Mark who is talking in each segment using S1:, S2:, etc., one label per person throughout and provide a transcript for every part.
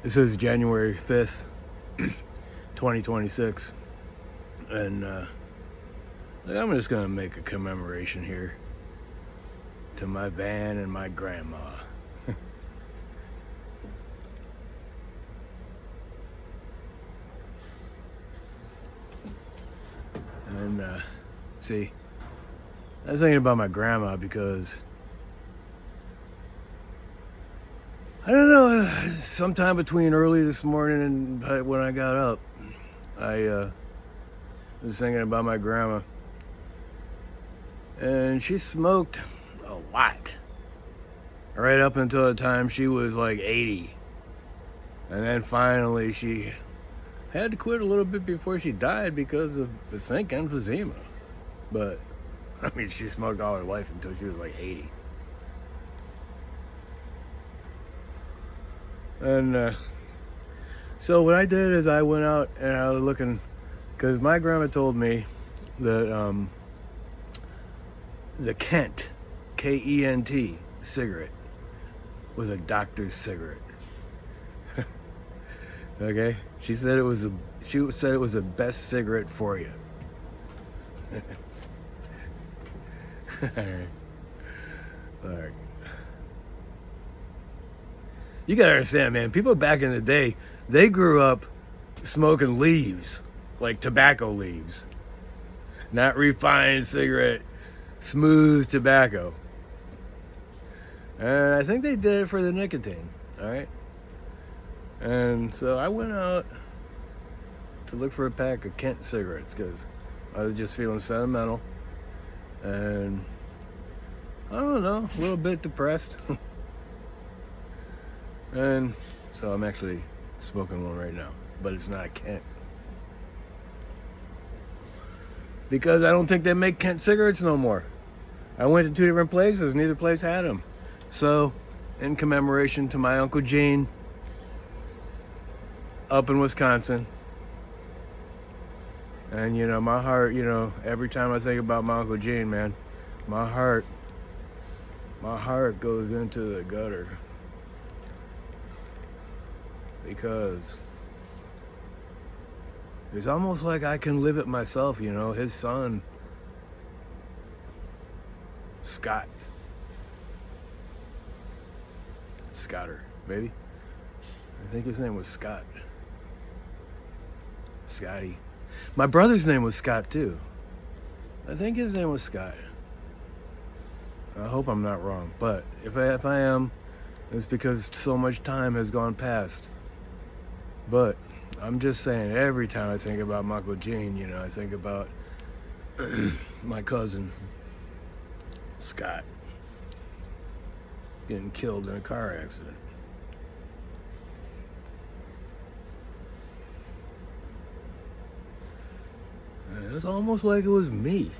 S1: This is January 5th, 2026, and I'm just gonna make a commemoration here to my van and my grandma. And see, I was thinking about my grandma because I don't know, sometime between early this morning and when I got up, I was thinking about my grandma. And she smoked a lot. Right up until the time she was like 80. And then finally she had to quit a little bit before she died because of, I think, emphysema. But, I mean, she smoked all her life until she was like 80. And so what I did is I went out and I was looking, because my grandma told me that the Kent, K-E-N-T, cigarette was a doctor's cigarette. Okay? She said it was the best cigarette for you. Alright. Alright. You gotta understand, man, people back in the day, they grew up smoking leaves, like tobacco leaves. Not refined cigarette, smooth tobacco. And I think they did it for the nicotine, alright? And so I went out to look for a pack of Kent cigarettes because I was just feeling sentimental. And I don't know, a little bit depressed. And so I'm actually smoking one right now, but it's not a Kent. Because I don't think they make Kent cigarettes no more. I went to two different places, neither place had them. So, in commemoration to my Uncle Gene up in Wisconsin, and you know, my heart, you know, every time I think about my Uncle Gene, man, my heart goes into the gutter. Because it's almost like I can live it myself, you know. His son, Scott. Scotter, maybe. I think his name was Scott. Scotty. My brother's name was Scott too. I think his name was Scott. I hope I'm not wrong, but if I am, it's because so much time has gone past. But I'm just saying, every time I think about my Uncle Gene, you know, I think about my cousin, Scott, getting killed in a car accident. And it's almost like it was me.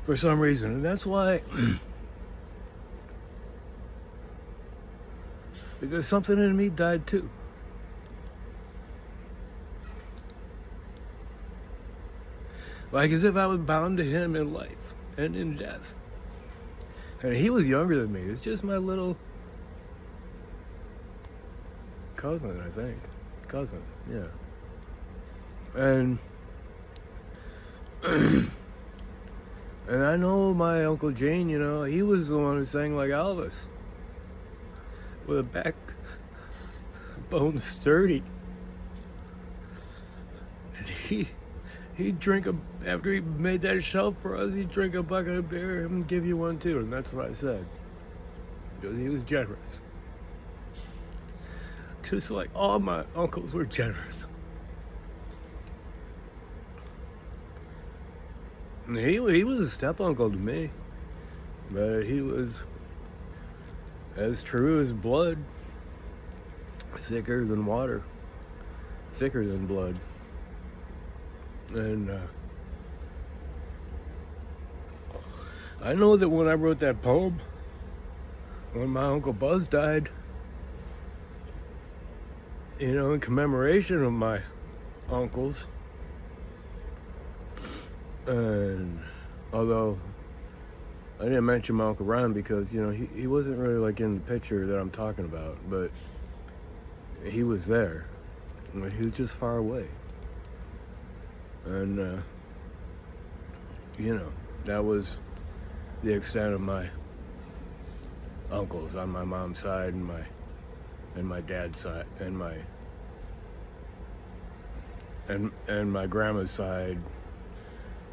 S1: For some reason. And that's why... because something in me died too. Like as if I was bound to him in life and in death. And he was younger than me. It's just my little cousin, I think. Cousin, yeah. And and I know my Uncle Gene, you know, he was the one who sang like Elvis. With a backbone sturdy. And he'd drink after he made that shelf for us, he'd drink a bucket of beer and give you one too. And that's what I said. Because he was generous. Just like all my uncles were generous. And he was a step uncle to me. But he was as true as blood, thicker than water, thicker than blood. And I know that when I wrote that poem, when my Uncle Buzz died, you know, in commemoration of my uncles, and although I didn't mention my Uncle Ron because, you know, he wasn't really like in the picture that I'm talking about, but he was there. I mean, he was just far away. And, you know, that was the extent of my uncles on my mom's side and my dad's side and my grandma's side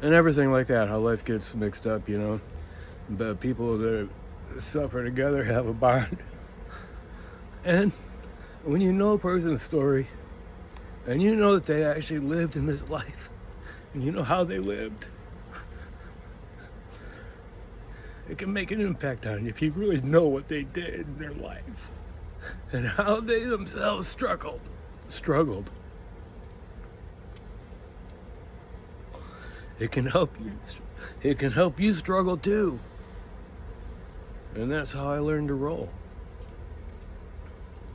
S1: and everything like that, how life gets mixed up, you know. But people that suffer together have a bond. And when you know a person's story and you know that they actually lived in this life and you know how they lived, it can make an impact on you if you really know what they did in their life and how they themselves struggled. It can help you struggle too. And that's how I learned to roll.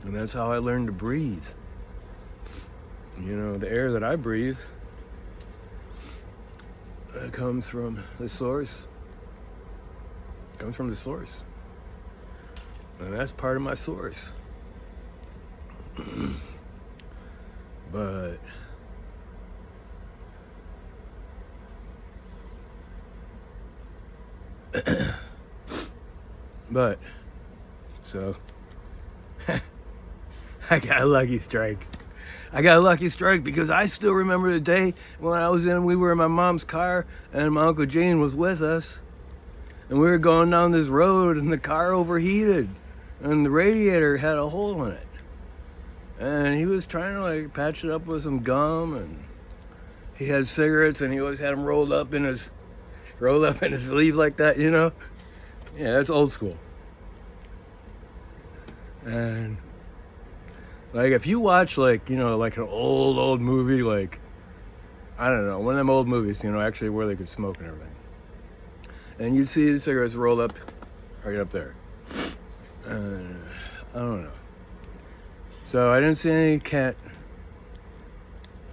S1: And that's how I learned to breathe. You know, the air that I breathe comes from the source. Comes from the source. And that's part of my source. But so I got a lucky strike. I got a lucky strike because I still remember the day when we were in my mom's car and my Uncle Gene was with us. And we were going down this road and the car overheated and the radiator had a hole in it. And he was trying to like patch it up with some gum, and he had cigarettes and he always had them rolled up in his sleeve like that, you know? Yeah, that's old school. And like if you watch like, you know, like an old movie, like, I don't know, one of them old movies, you know, actually where they could smoke and everything. And you see the cigarettes rolled up right up there. I don't know. So I didn't see any cat.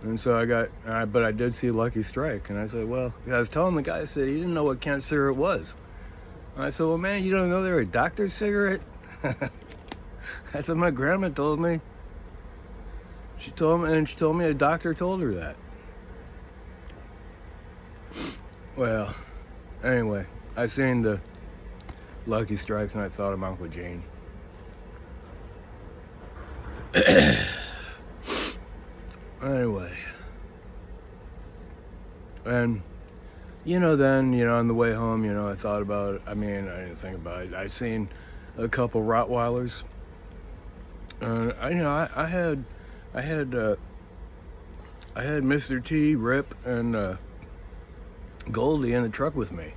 S1: And so but I did see Lucky Strike. And I said, well, I was telling the guy, I said, he didn't know what kind of cigarette was. And I said, well, man, you don't know they're a doctor's cigarette? That's what my grandma told me. She told me a doctor told her that. Well, anyway, I seen the Lucky Strikes and I thought of Uncle Gene. Anyway. And, you know, then, you know, on the way home, you know, I thought about it. I mean, I didn't think about it. I seen a couple Rottweilers. I had Mr. T, Rip, and Goldie in the truck with me.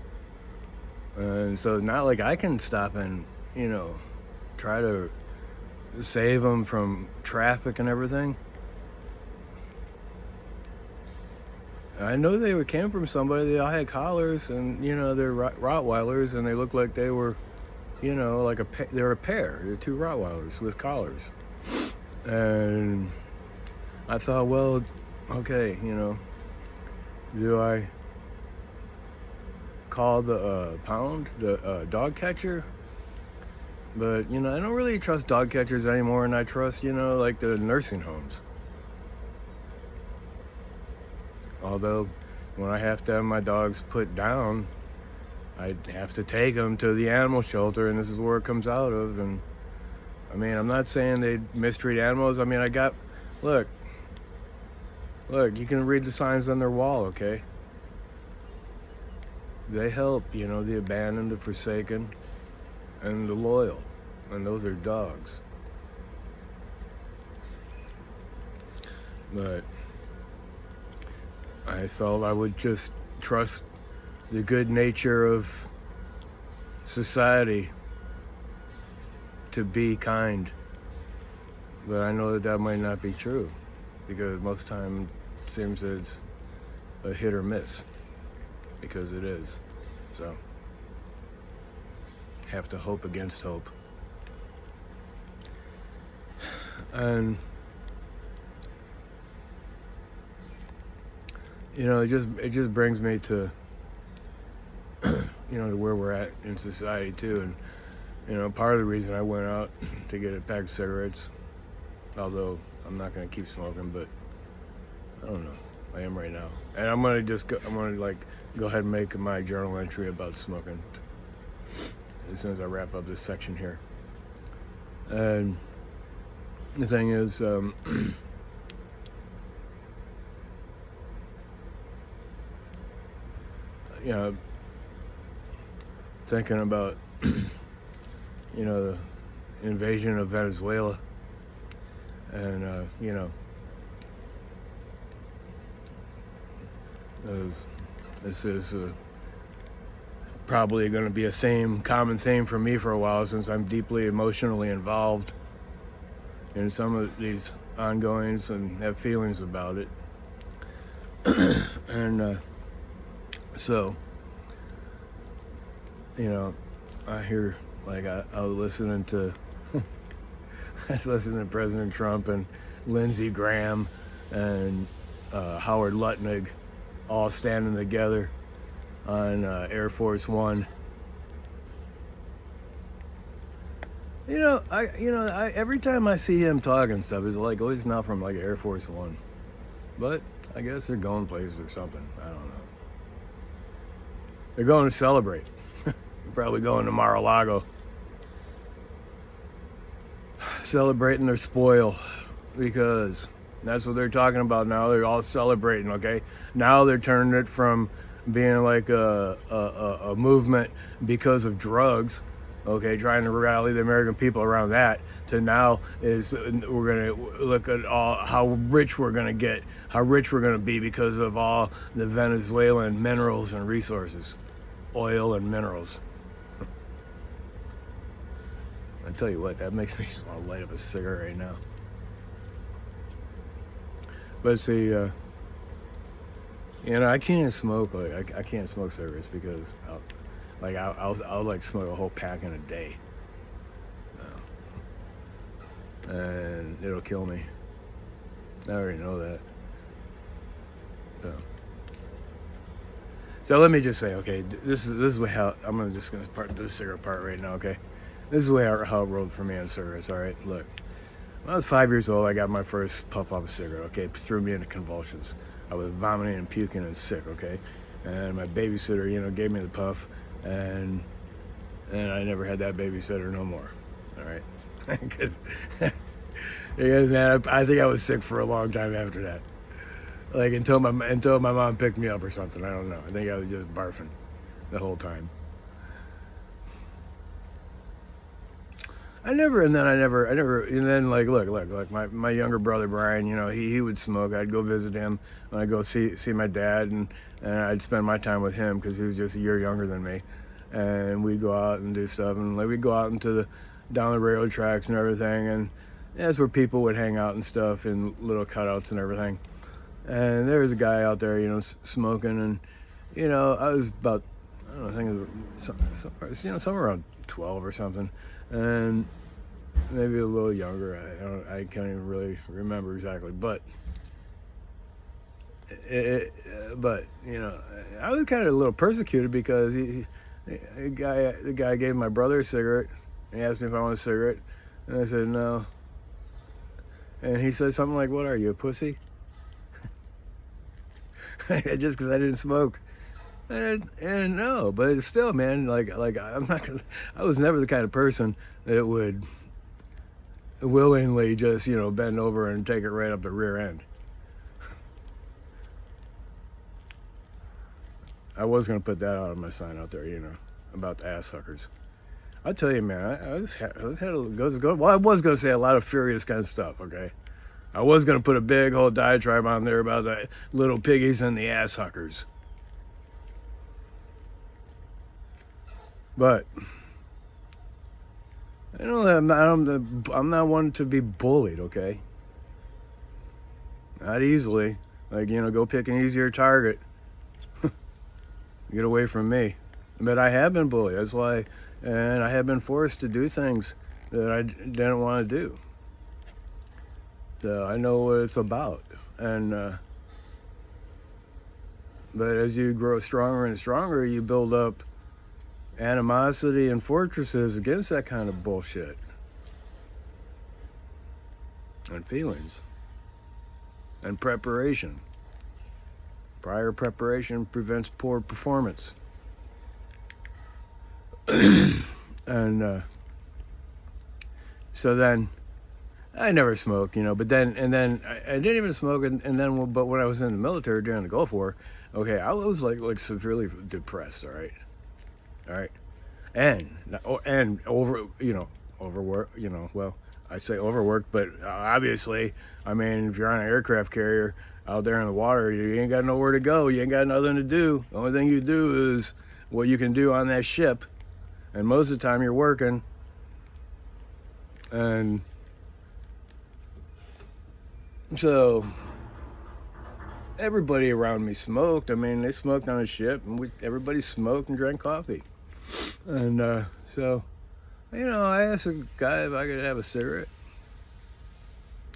S1: And so not like I can stop and, you know, try to save them from traffic and everything. I know they came from somebody. They all had collars, and you know they're Rottweilers, and they looked like they were, you know, like they're a pair. They're two Rottweilers with collars. And I thought, well, okay, you know, do I call the pound, the dog catcher? But you know, I don't really trust dog catchers anymore, and I trust, you know, like the nursing homes. Although, when I have to have my dogs put down, I have to take them to the animal shelter, and this is where it comes out of. And I mean, I'm not saying they mistreat animals. I mean, look, you can read the signs on their wall, okay? They help, you know, the abandoned, the forsaken, and the loyal. And those are dogs. But I felt I would just trust the good nature of society to be kind. But I know that might not be true, because most of the time it seems that it's a hit or miss, because it is. So, have to hope against hope. And you know, it just brings me to to where we're at in society too. And part of the reason I went out to get a pack of cigarettes, although I'm not gonna keep smoking, but I don't know, I am right now, and I'm gonna go ahead and make my journal entry about smoking as soon as I wrap up this section here. And the thing is, thinking about the invasion of Venezuela, and this is probably going to be a common theme for me for a while, since I'm deeply emotionally involved in some of these ongoings and have feelings about it. And so I hear, like, I was listening to President Trump and Lindsey Graham and Howard Lutnick all standing together on Air Force One. I every time I see him talking stuff, it's like, oh, he's not from like Air Force One, but I guess they're going places or something. I don't know. They're going to celebrate. They're probably going to Mar-a-Lago, celebrating their spoil, because that's what they're talking about now. They're all celebrating, okay? Now they're turning it from being like a movement because of drugs, okay, trying to rally the American people around that, to now is we're going to look at how rich we're going to get, how rich we're going to be because of all the Venezuelan minerals and resources, oil and minerals. I tell you what, that makes me just want to light up a cigarette right now. But see, I can't smoke. Like, I can't smoke cigarettes because I'll like smoke a whole pack in a day, and it'll kill me. I already know that. So let me just say, okay, this is how I'm just gonna part this cigarette part right now, okay? This is how it rolled for me on cigarettes. All right, look. When I was 5 years old, I got my first puff off a cigarette, okay? It threw me into convulsions. I was vomiting and puking and sick, okay? And my babysitter, gave me the puff, and I never had that babysitter no more, all right? Because man, I think I was sick for a long time after that. Like, until my mom picked me up or something, I don't know. I think I was just barfing the whole time. And then look, my younger brother Brian, he would smoke. I'd go visit him, and I'd go see my dad, and I'd spend my time with him because he was just a year younger than me, and we'd go out and do stuff, and like we'd go out down the railroad tracks and everything, and that's where people would hang out and stuff, in little cutouts and everything. And there was a guy out there, smoking, and I was about, I don't know, I think it was somewhere around 12 or something, and maybe a little younger. I can't even really remember exactly, but I was kind of a little persecuted because the guy gave my brother a cigarette. He asked me if I wanted a cigarette, and I said no. And he said something like, "What are you, a pussy?" Just because I didn't smoke. And no, but it's still, man, like I was never the kind of person that would willingly just, bend over and take it right up the rear end. I was going to put that out on my sign out there, about the ass suckers. I tell you, man, I was going to say a lot of furious kind of stuff, okay? I was going to put a big whole diatribe on there about the little piggies and the ass suckers. But I'm not one to be bullied, okay? Not easily. Like, go pick an easier target. Get away from me. But I have been bullied. That's why, and I have been forced to do things that I didn't want to do. So I know what it's about. And but as you grow stronger and stronger, you build up animosity and fortresses against that kind of bullshit and feelings and preparation. Prior preparation prevents poor performance. And so then I never smoked, but then I didn't even smoke, and then but when I was in the military during the Gulf War, okay, I was like severely depressed. All right, and overwork, well, I say overworked, but obviously, I mean, if you're on an aircraft carrier out there in the water, you ain't got nowhere to go, you ain't got nothing to do. The only thing you do is what you can do on that ship, and most of the time you're working. And so everybody around me smoked. I mean, they smoked on the ship, and everybody smoked and drank coffee. And so, I asked a guy if I could have a cigarette,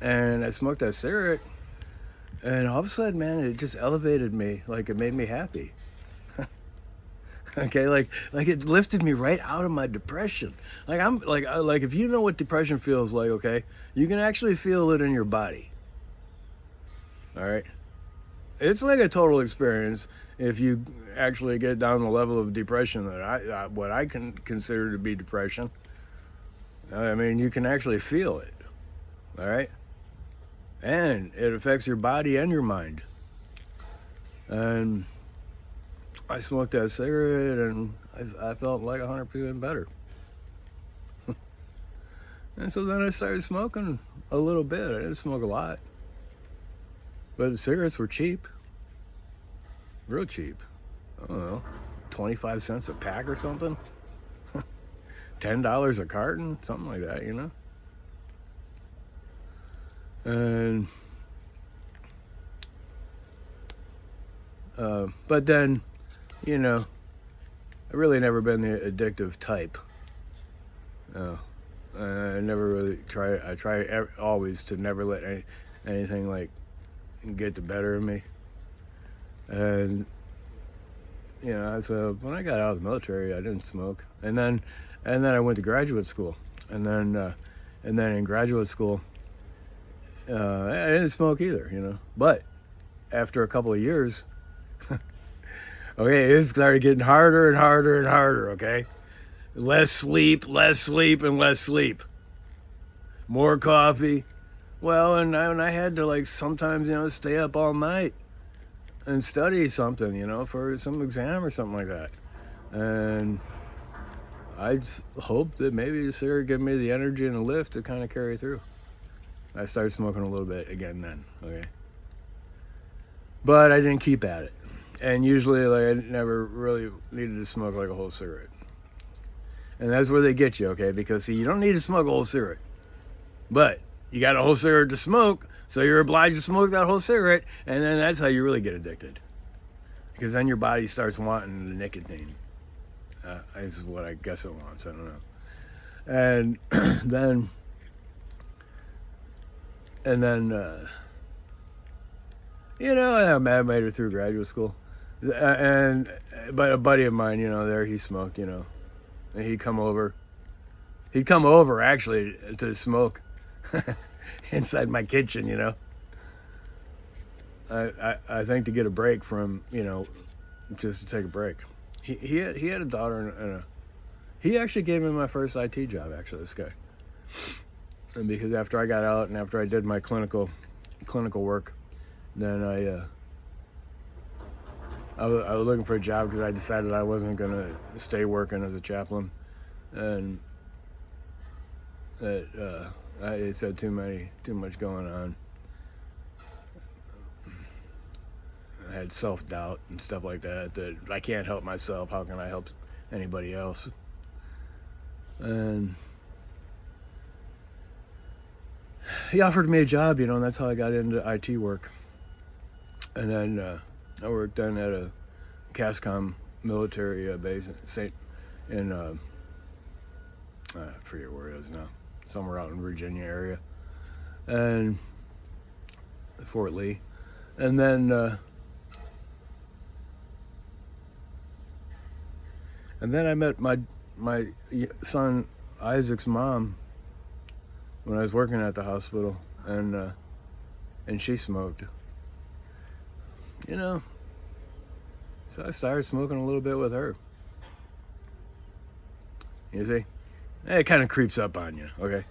S1: and I smoked that cigarette, and all of a sudden, man, it just elevated me. Like, it made me happy. Okay, like it lifted me right out of my depression. Like if you know what depression feels like, okay, you can actually feel it in your body. All right, it's like a total experience if you actually get down the level of depression that what I can consider to be depression. I mean, you can actually feel it. All right, and it affects your body and your mind. And I smoked that cigarette, and I felt like 100% better. And so then I started smoking a little bit. I didn't smoke a lot, but the cigarettes were cheap, real cheap. I don't know, 25 cents a pack or something. $10 a carton, something like that, And but then, I really never been the addictive type. I never really I try always to never let anything like get the better of me. And so when I got out of the military, I didn't smoke, and then I went to graduate school, and then in graduate school, I didn't smoke either, But after a couple of years, okay, it started getting harder and harder and harder. Okay, less sleep, and less sleep. More coffee. Well, and I had to sometimes stay up all night and study something, for some exam or something like that. And I hoped that maybe the cigarette gave me the energy and the lift to kind of carry through. I started smoking a little bit again then, okay? But I didn't keep at it. And usually, I never really needed to smoke like a whole cigarette. And that's where they get you, okay? Because, see, you don't need to smoke a whole cigarette. But you got a whole cigarette to smoke, so you're obliged to smoke that whole cigarette, and then that's how you really get addicted. Because then your body starts wanting the nicotine. This is what I guess it wants, I don't know. And then I made it through graduate school. But a buddy of mine, there he smoked, and he'd come over actually to smoke inside my kitchen, I think to get a break from, just to take a break. He had a daughter and he actually gave me my first IT job, actually, this guy. And because after I got out and after I did my clinical work, then I was looking for a job because I decided I wasn't going to stay working as a chaplain. And it said too much going on. I had self-doubt and stuff like that I can't help myself. How can I help anybody else? And he offered me a job, and that's how I got into IT work. And then I worked then at a CASCOM military base in I forget where it is now, somewhere out in Virginia area, and Fort Lee. And then And then I met my son Isaac's mom when I was working at the hospital, and she smoked. You know, so I started smoking a little bit with her. You see, it kind of creeps up on you, okay?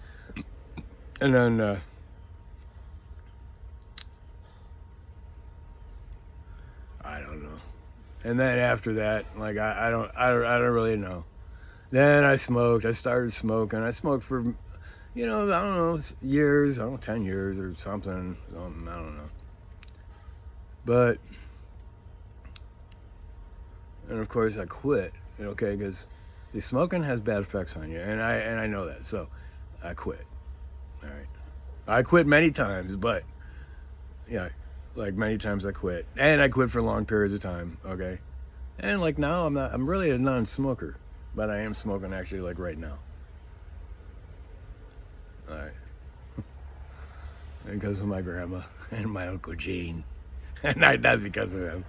S1: And then I don't know. And then after that, like I don't really know. Then I smoked. I started smoking. I smoked for, you know, I don't know, years. I don't know, 10 years or something. I don't know. But, and of course I quit. Okay, because the smoking has bad effects on you, and I know that. So I quit. All right. I quit many times, but yeah, like many times I quit, and I quit for long periods of time. Okay, and like now I'm really a non-smoker, but I am smoking actually like right now. All right, because of my grandma and my Uncle Gene, and not because of them.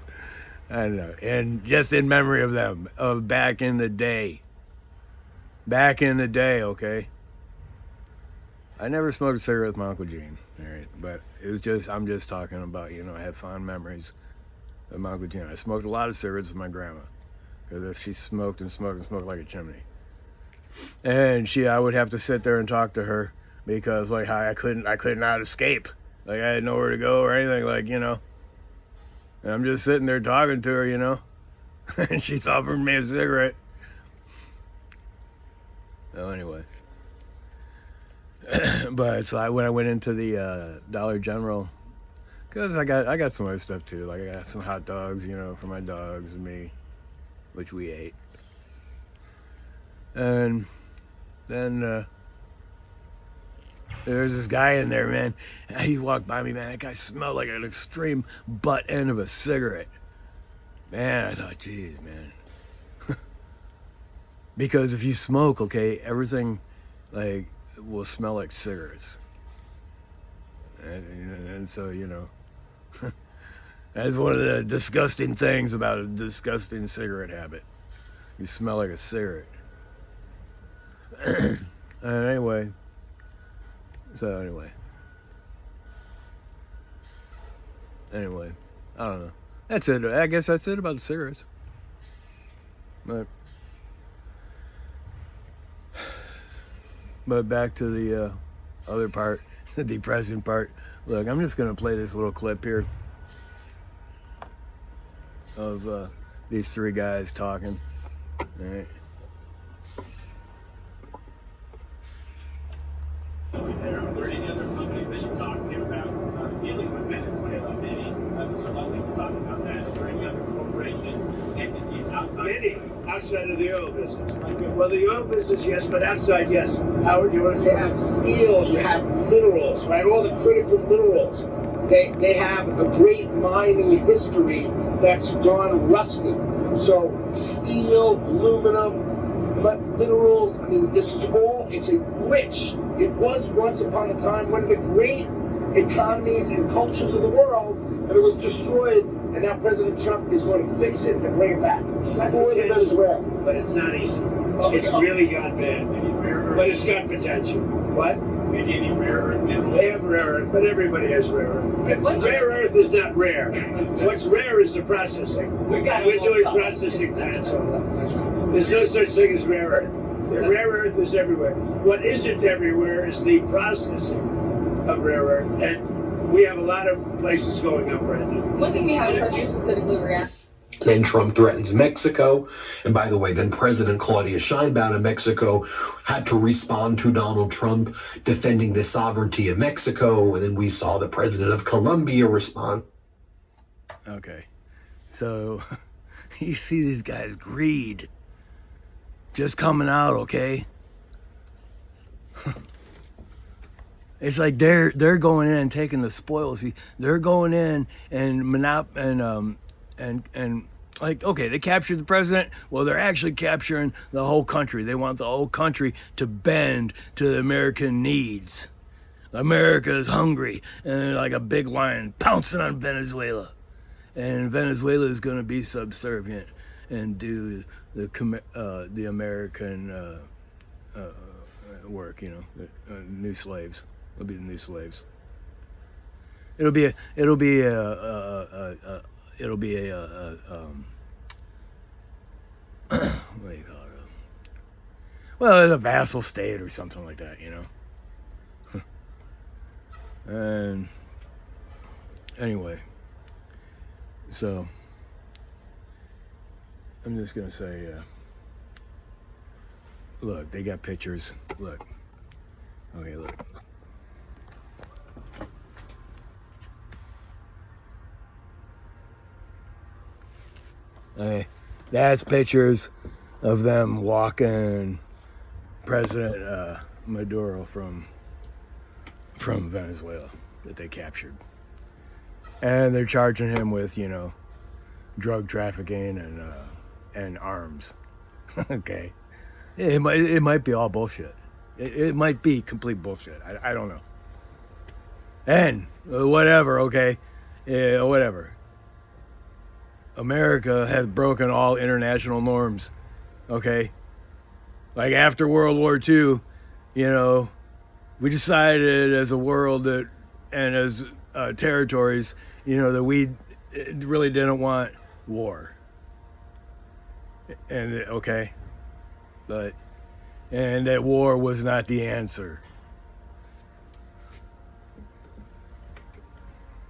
S1: I don't know, and just in memory of them, of back in the day. Back in the day, okay. I never smoked a cigarette with my Uncle Gene, all right, but it was just, I'm just talking about, you know, I have fond memories of my Uncle Gene. I smoked a lot of cigarettes with my grandma, because if she smoked and smoked and smoked like a chimney. And I would have to sit there and talk to her, because like I could not escape. Like I had nowhere to go or anything, like, you know. And I'm just sitting there talking to her, you know, and she's offering me a cigarette. So anyway. But so when I went into the Dollar General, because I got some other stuff too. Like I got some hot dogs, you know, for my dogs and me, which we ate. And then there's this guy in there, man. And he walked by me, man. That guy smelled like an extreme butt end of a cigarette. Man, I thought, geez, man. Because if you smoke, okay, everything like will smell like cigarettes, and so, you know, that's one of the disgusting things about a disgusting cigarette habit. You smell like a cigarette. Anyway, I don't know. That's it. I guess that's it about the cigarettes. But back to the other part, the depressing part. Look, I'm just going to play this little clip here of these three guys talking. All right.
S2: Are there any other companies that you talk to about dealing with Venezuela? Many, Mr. Lovely was talking about that. Are there any other corporations, entities outside?
S3: Many outside of the oil business. Well, the oil business, yes, but outside, yes. Howard, you have steel, you have minerals, right? All the critical minerals. They have a great mining history that's gone rusty. So steel, aluminum, but minerals, I mean, this is all, it's a rich, it was once upon a time one of the great economies and cultures of the world, and it was destroyed, and now President Trump is going to fix it and bring it back for Venezuela.
S4: But it's not easy. It's really got bad. But it's got potential. What?
S2: Any rare earth minerals?
S4: They have rare earth, but everybody has rare earth. Rare earth is not rare. What's rare is the processing. We're doing processing plants. There's no such thing as rare earth. The rare earth is everywhere. What isn't everywhere is the processing of rare earth. And we have a lot of places going up right now.
S5: One thing we haven't heard you specifically react.
S6: Then Trump threatens Mexico. And by the way, then President Claudia Sheinbaum of Mexico had to respond to Donald Trump defending the sovereignty of Mexico. And then we saw the president of Colombia respond.
S1: Okay. So you see these guys' greed just coming out, okay? It's like they're going in and taking the spoils. They're going in and like, okay, they captured the president. Well, they're actually capturing the whole country. They want the whole country to bend to the American needs. America is hungry, and like a big lion pouncing on Venezuela. And Venezuela is going to be subservient and do the American work, you know, the new slaves. It'll be the new slaves. It'll be a what do you call it? Well, it's a vassal state or something like that, you know. And anyway, so I'm just gonna say, look, they got pictures. Look, okay, look. Okay, that's pictures of them walking President Maduro from Venezuela that they captured, and they're charging him with, you know, drug trafficking and arms. Okay, it might be all bullshit. It might be complete bullshit. I don't know. And whatever. Okay, whatever. America has broken all international norms. Okay, like after World War II, you know, we decided as a world that, and as territories, you know, that we really didn't want war. And okay, and that war was not the answer.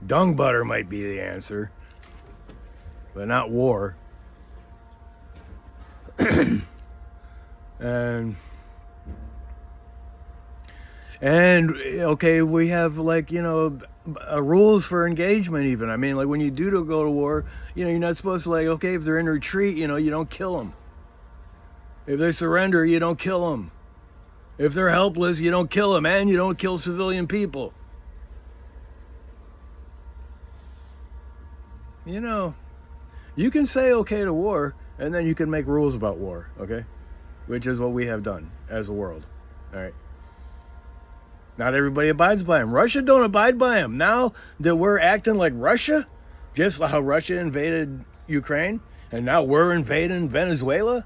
S1: Dung butter might be the answer, but not war. and okay, we have, like, you know, rules for engagement even. I mean, like when you do to go to war, you know, you're not supposed to, like, okay, if they're in retreat, you know, you don't kill them. If they surrender, you don't kill them. If they're helpless, you don't kill them, and you don't kill civilian people. You know, you can say okay to war, and then you can make rules about war, okay? Which is what we have done as a world, all right? Not everybody abides by them. Russia don't abide by them. Now that we're acting like Russia, just how Russia invaded Ukraine, and now we're invading Venezuela,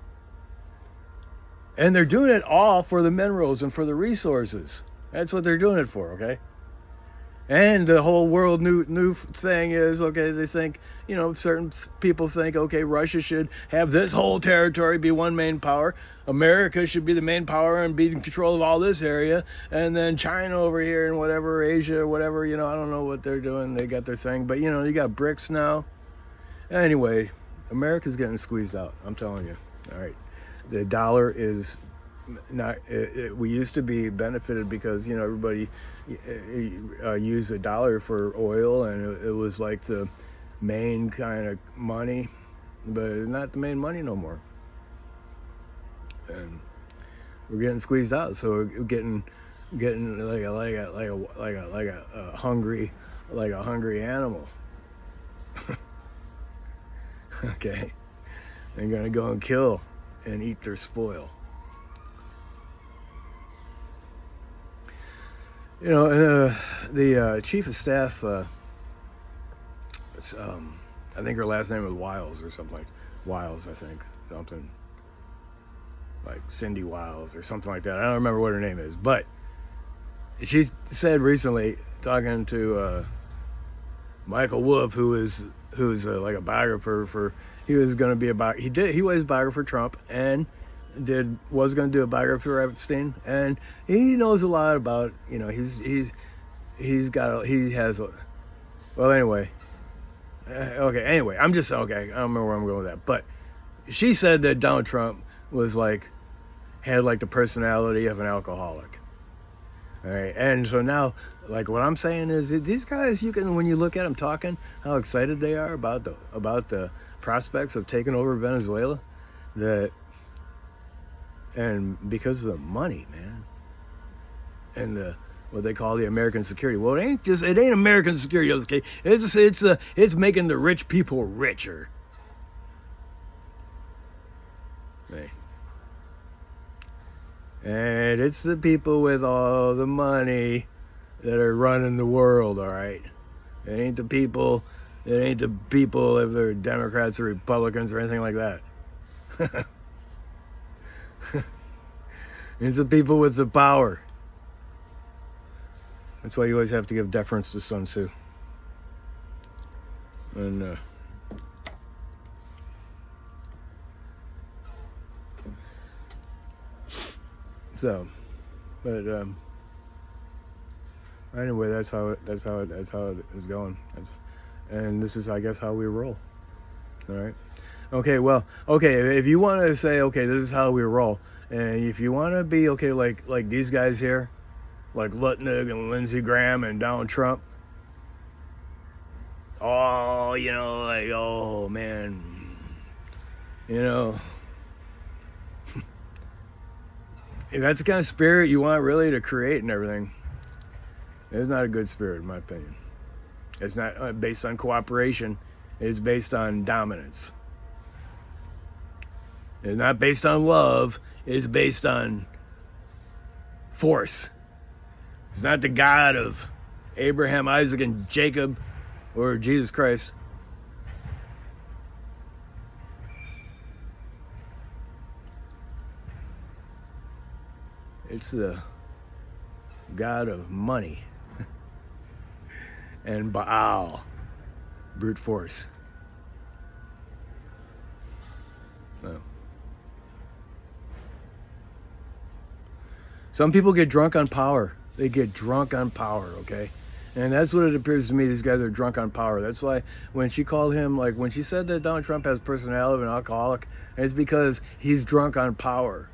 S1: and they're doing it all for the minerals and for the resources. That's what they're doing it for, okay? And the whole world new thing is, okay, they think, you know, certain people think, okay, Russia should have this whole territory be one main power. America should be the main power and be in control of all this area. And then China over here and whatever, Asia, whatever, you know, I don't know what they're doing. They got their thing. But, you know, you got BRICS now. Anyway, America's getting squeezed out. I'm telling you. All right. The dollar is not, we used to be benefited because, you know, everybody used the dollar for oil, and it was like the main kind of money, but it's not the main money no more. And we're getting squeezed out, so we're getting like a hungry animal. Okay, they're gonna go and kill and eat their spoil. You know, the chief of staff, I think her last name was Wiles or something like Wiles, I think, something like Cindy Wiles or something like that. I don't remember what her name is, but she said recently, talking to Michael Wolff, who's like a biographer for, he was going to be he was a biographer for Trump, and was going to do a biography for Epstein, and he knows a lot about, you know, well, anyway, okay, anyway, I don't remember where I'm going with that, but she said that Donald Trump was had the personality of an alcoholic. All right, and so now, like, what I'm saying is that these guys, you can, when you look at them talking, how excited they are about the prospects of taking over Venezuela, and because of the money, man, and what they call the American security. Well, it ain't American security, okay? It's making the rich people richer. Right. And it's the people with all the money that are running the world, all right? It ain't the people if they're Democrats or Republicans or anything like that. It's the people with the power. That's why you always have to give deference to Sun Tzu. And so, but anyway, that's how it is going. And this is, I guess, how we roll. All right. Okay. Well. Okay. If you want to say, okay, this is how we roll, and if you want to be okay, like these guys here, like Lutnick and Lindsey Graham and Donald Trump. Oh, you know, like, oh man, you know. If that's the kind of spirit you want really to create and everything, it's not a good spirit, in my opinion. It's not based on cooperation. It's based on dominance. It's not based on love. It's based on force. It's not the God of Abraham, Isaac, and Jacob, or Jesus Christ. It's the God of money and Baal, brute force. No. Some people get drunk on power. They get drunk on power, okay? And that's what it appears to me. These guys are drunk on power. That's why when she called him, like when she said that Donald Trump has personality of an alcoholic, it's because he's drunk on power.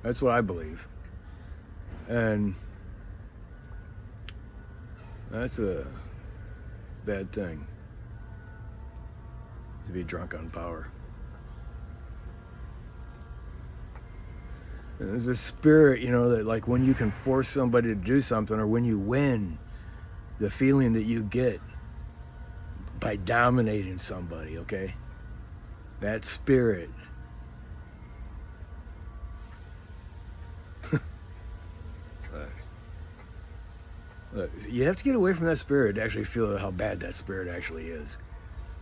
S1: That's what I believe. And that's a bad thing, to be drunk on power. And there's a spirit, you know, that like when you can force somebody to do something, or when you win, the feeling that you get by dominating somebody, okay? That spirit. Look, you have to get away from that spirit to actually feel how bad that spirit actually is.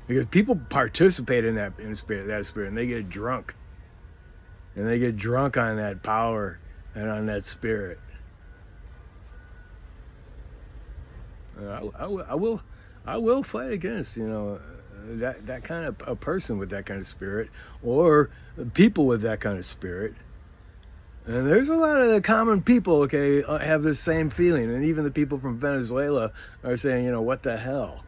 S1: Because people participate in that spirit, and they get drunk. And they get drunk on that power and on that spirit. I will fight against, you know, that kind of a person with that kind of spirit, or people with that kind of spirit. And there's a lot of the common people, okay, have this same feeling. And even the people from Venezuela are saying, you know, what the hell?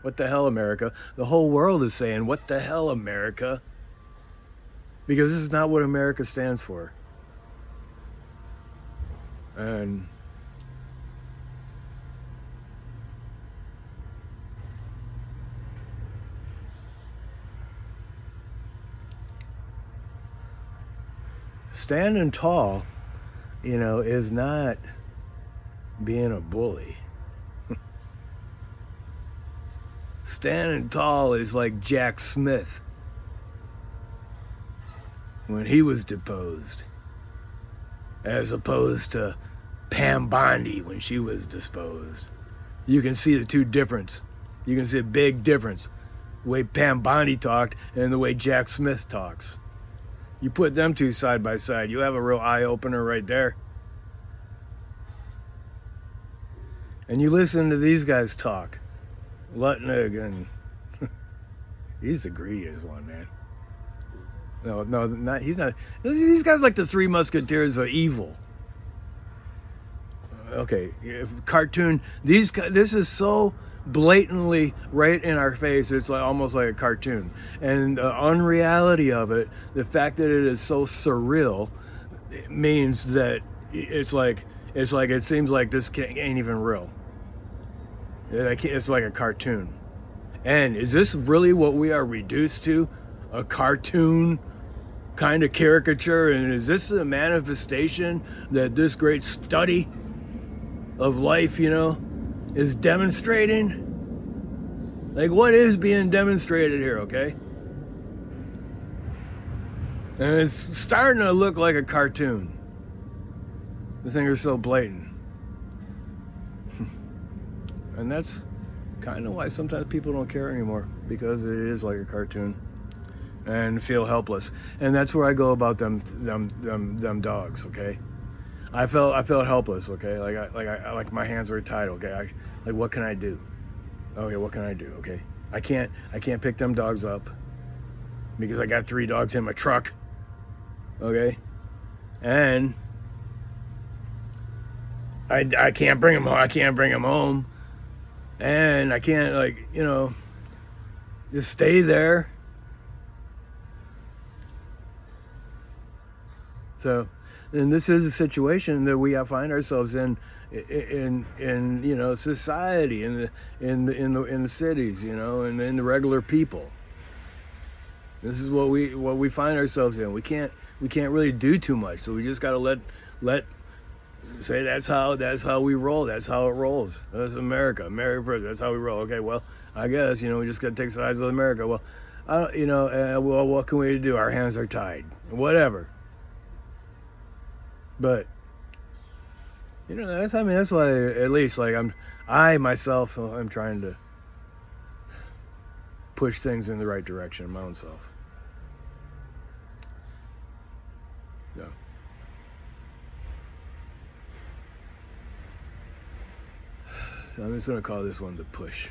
S1: What the hell, America? The whole world is saying, what the hell, America? Because this is not what America stands for. And standing tall, you know, is not being a bully. Standing tall is like Jack Smith when he was deposed, as opposed to Pam Bondi when she was disposed. You can see the two difference. You can see a big difference. The way Pam Bondi talked and the way Jack Smith talks. You put them two side by side, you have a real eye-opener right there. And you listen to these guys talk. Lutnick, and he's the greediest one, man. No, not he's not. These guys are like the Three Musketeers of evil. Okay, cartoon. These guys, this is so blatantly right in our face. It's like almost like a cartoon, and the unreality of it, the fact that it is so surreal, it means that it's like it seems like this ain't even real. It's like a cartoon. And is this really what we are reduced to? A cartoon kind of caricature? And is this the manifestation that this great study of life, you know, is demonstrating? Like, what is being demonstrated here, okay? And it's starting to look like a cartoon. The thing is so blatant. And that's kind of why sometimes people don't care anymore, because it is like a cartoon. and feel helpless. And that's where I go about them dogs. Okay, I felt helpless. Okay, like my hands were tied. Okay, like what can I do? Okay, what can I do? Okay, I can't pick them dogs up because I got 3 dogs in my truck. Okay, and I can't bring them home. I can't bring them home, and I can't, like, you know, just stay there. So, and this is a situation that we find ourselves in you know, society, in the cities, you know, and in the regular people. This is what we find ourselves in. We can't really do too much, so we just got to let say that's how we roll. That's how it rolls. That's America first. That's how we roll. Okay, well, I guess, you know, we just got to take sides with America. Well, you know, well, what can we do? Our hands are tied. Whatever. But you know, that's why, at least, like, I myself am trying to push things in the right direction in my own self. Yeah. So I'm just gonna call this one the push.